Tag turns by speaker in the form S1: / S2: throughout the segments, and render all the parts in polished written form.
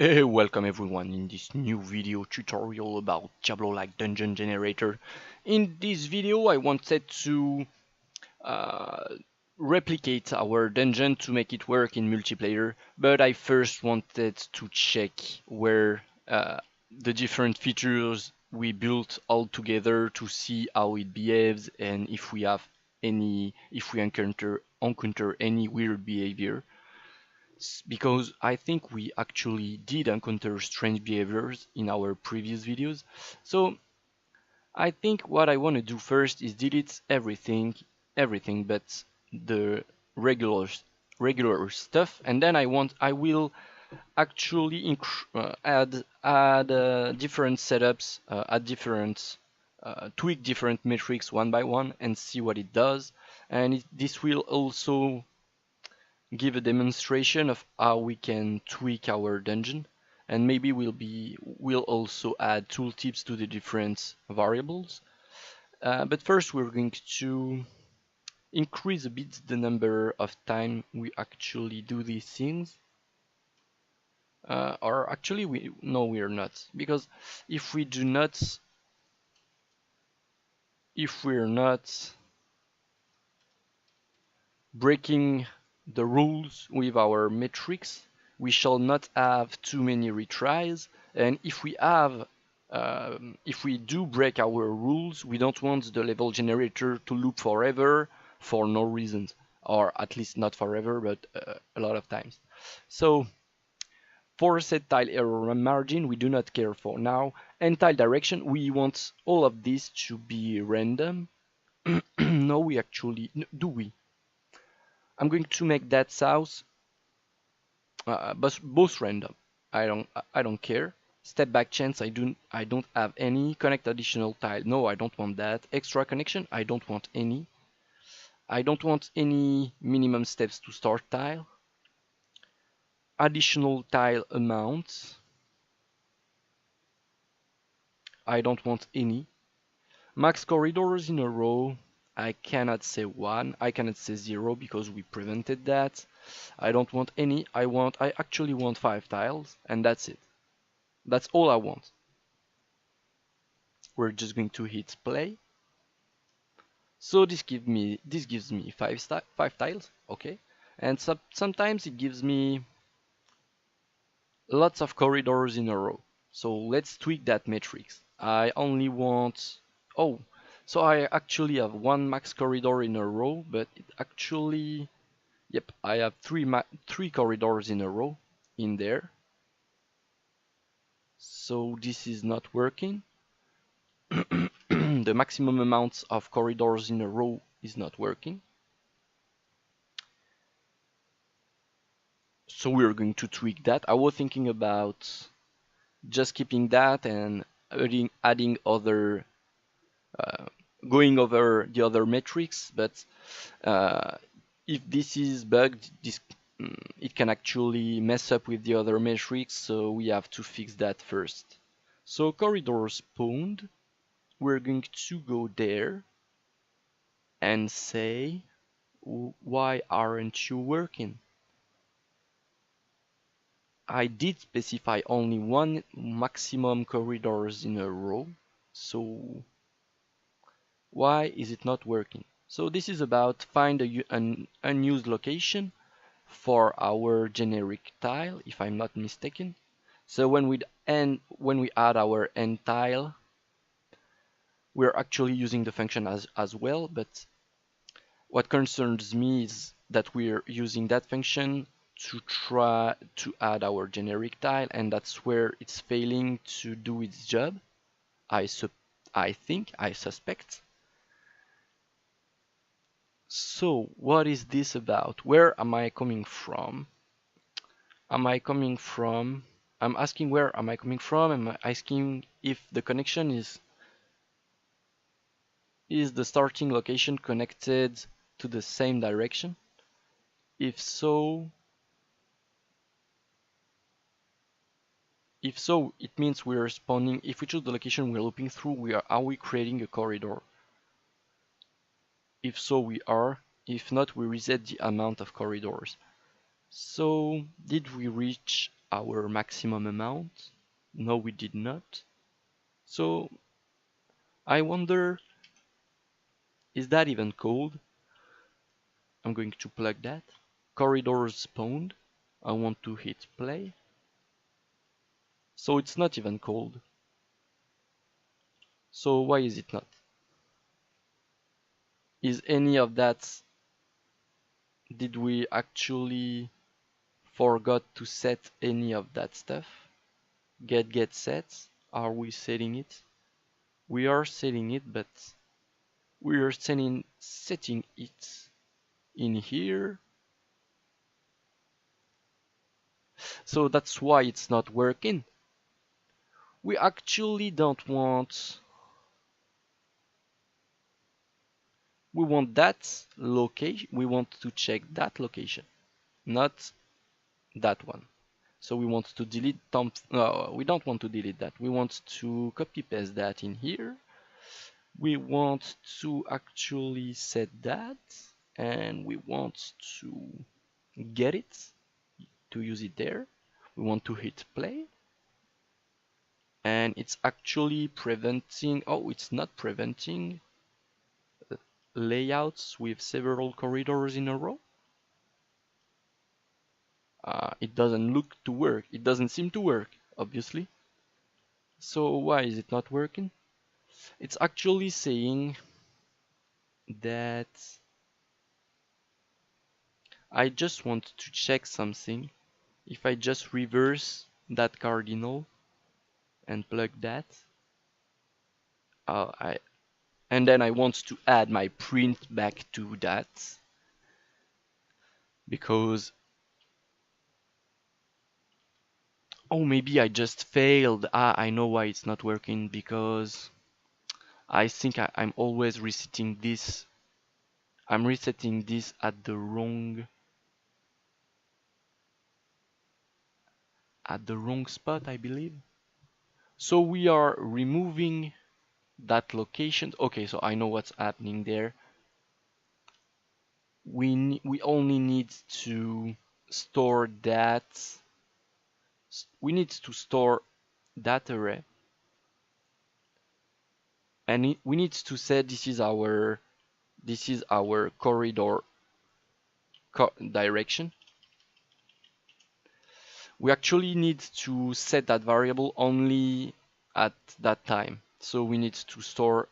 S1: Hey, welcome everyone in this new video tutorial about Diablo-like dungeon generator. In this video I wanted to uh, replicate our dungeon to make it work in multiplayer, but I first wanted to check where the different features we built all together to see how it behaves and if we encounter any weird behavior. Because I think we actually did encounter strange behaviors in our previous videos. So I think what I want to do first is delete everything but the regular regular stuff, and then I will actually add different setups, add different tweak different metrics one by one and see what it does. And this will also give a demonstration of how we can tweak our dungeon, and maybe we'll also add tooltips to the different variables. But first we're going to increase a bit the number of time we actually do these things. Or actually we're not, because if we do not if we're not breaking the rules with our metrics, we shall not have too many retries. And if we do break our rules, we don't want the level generator to loop forever for no reasons, or at least not forever, but a lot of times. So for set tile error margin, we do not care for now. And tile direction, we want all of this to be random. No, we actually do we? I'm going to make that south, but both random. I don't care. Step back chance, I don't have any. Connect additional tile. No, I don't want that. Extra connection, I don't want any. I don't want any minimum steps to start tile. Additional tile amount, I don't want any. Max corridors in a row, I cannot say 1, I cannot say 0 because we prevented that. I don't want any. I actually want 5 tiles, and that's it. That's all I want. We're just going to hit play. So this gives me 5 tiles, okay? And sometimes it gives me lots of corridors in a row. So let's tweak that matrix. I only want, oh, so I actually have 1 max corridor in a row, but it actually, yep, I have 3 corridors in a row in there. So this is not working. The maximum amount of corridors in a row is not working. So we're going to tweak that. I was thinking about just keeping that and adding other, going over the other metrics, but if this is bugged, it can actually mess up with the other metrics, so we have to fix that first. So corridor spawned, we're going to go there and say, why aren't you working? I did specify only 1 maximum corridors in a row, so why is it not working? So this is about find an unused location for our generic tile, if I'm not mistaken. So when we add our end tile, we're actually using the function as well, but what concerns me is that we're using that function to try to add our generic tile, and that's where it's failing to do its job. I suspect. So what is this about? Where am I coming from? I'm asking where am I coming from? I'm asking if the connection is the starting location connected to the same direction? If so, it means we're spawning. If we choose the location we're looping through, are we creating a corridor? If so, we are. If not, we reset the amount of corridors. So, did we reach our maximum amount. No, we did not. So I wonder, is that even code? I'm going to plug that. Corridors spawned. I want to hit play. So it's not even called. So why is it not? Is any of that, did we actually forgot to set any of that stuff? Get sets, are we setting it? We are setting it, but we are setting it in here. So that's why it's not working. We actually don't want, we want that location, we want to check that location, not that one. So we want to delete no, we don't want to delete that. We want to copy paste that in here. We want to actually set that, and we want to get it, to use it there. We want to hit play, and it's actually preventing, oh, it's not preventing layouts with several corridors in a row. It doesn't look to work. It doesn't seem to work, obviously. So why is it not working? It's actually saying that I just want to check something. If I just reverse that cardinal and plug that, and then I want to add my print back to that, because, oh, maybe I just failed. I know why it's not working, because I think I'm always resetting this. I'm resetting this at the wrong spot, I believe. So we are removing that location. Okay, so I know what's happening there. We only need to store that. We need to store that array, and we need to say this is our corridor direction. We actually need to set that variable only at that time. So we need to store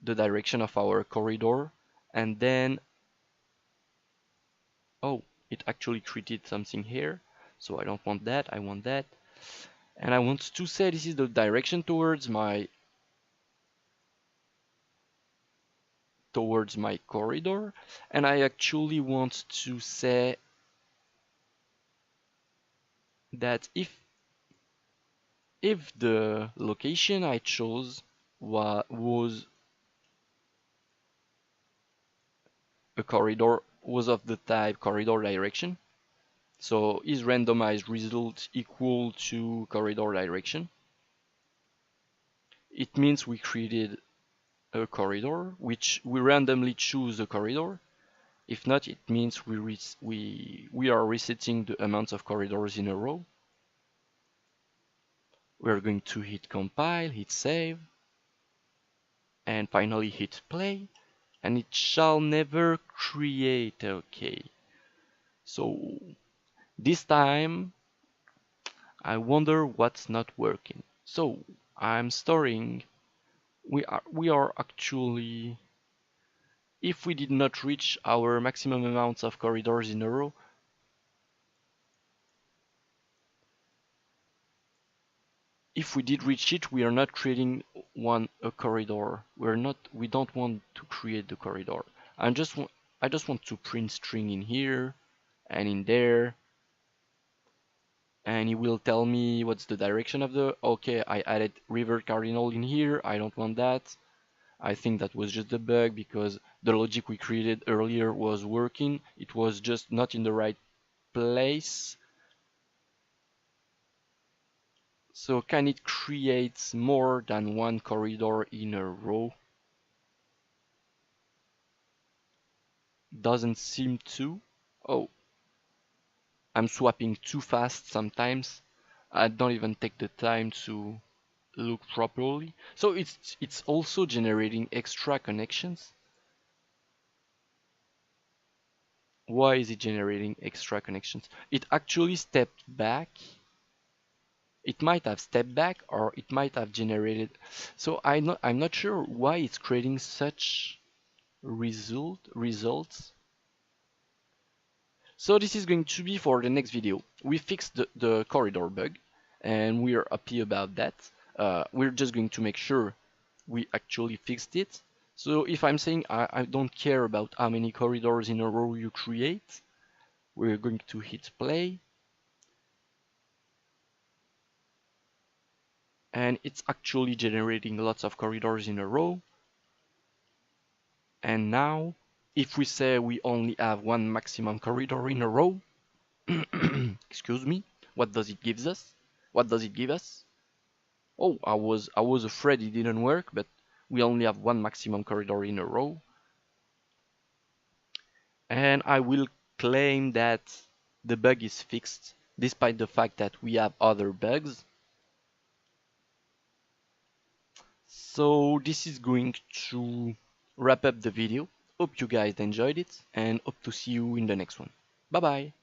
S1: the direction of our corridor, and then, oh, it actually created something here. So I don't want that, I want that. And I want to say this is the direction towards my corridor. And I actually want to say that if the location I chose was a corridor, was of the type corridor direction, so is randomized result equal to corridor direction, it means we created a corridor, which we randomly choose a corridor. If not, it means we are resetting the amounts of corridors in a row. We're going to hit compile, hit save, and finally hit play, and it shall never create. Okay, so this time I wonder what's not working. So I'm storing, we are actually, if we did not reach our maximum amounts of corridors in a row, if we did reach it, we are not creating a corridor. We don't want to create the corridor. I just want to print string in here and in there, and it will tell me what's the direction of the, okay, I added revert cardinal in here. I don't want that. I think that was just a bug, because the logic we created earlier was working. It was just not in the right place. So can it create more than one corridor in a row? Doesn't seem to. Oh, I'm swapping too fast sometimes. I don't even take the time to look properly. So it's also generating extra connections. Why is it generating extra connections? It actually stepped back. It might have stepped back or it might have generated. So I'm not sure why it's creating such results. So this is going to be for the next video. We fixed the corridor bug and we are happy about that. We're just going to make sure we actually fixed it. So if I'm saying I don't care about how many corridors in a row you create, we're going to hit play. And it's actually generating lots of corridors in a row. And now, if we say we only have one maximum corridor in a row, excuse me, what does it give us? What does it give us? Oh, I was afraid it didn't work, but we only have one maximum corridor in a row. And I will claim that the bug is fixed, despite the fact that we have other bugs. So this is going to wrap up the video. Hope you guys enjoyed it and hope to see you in the next one. Bye bye.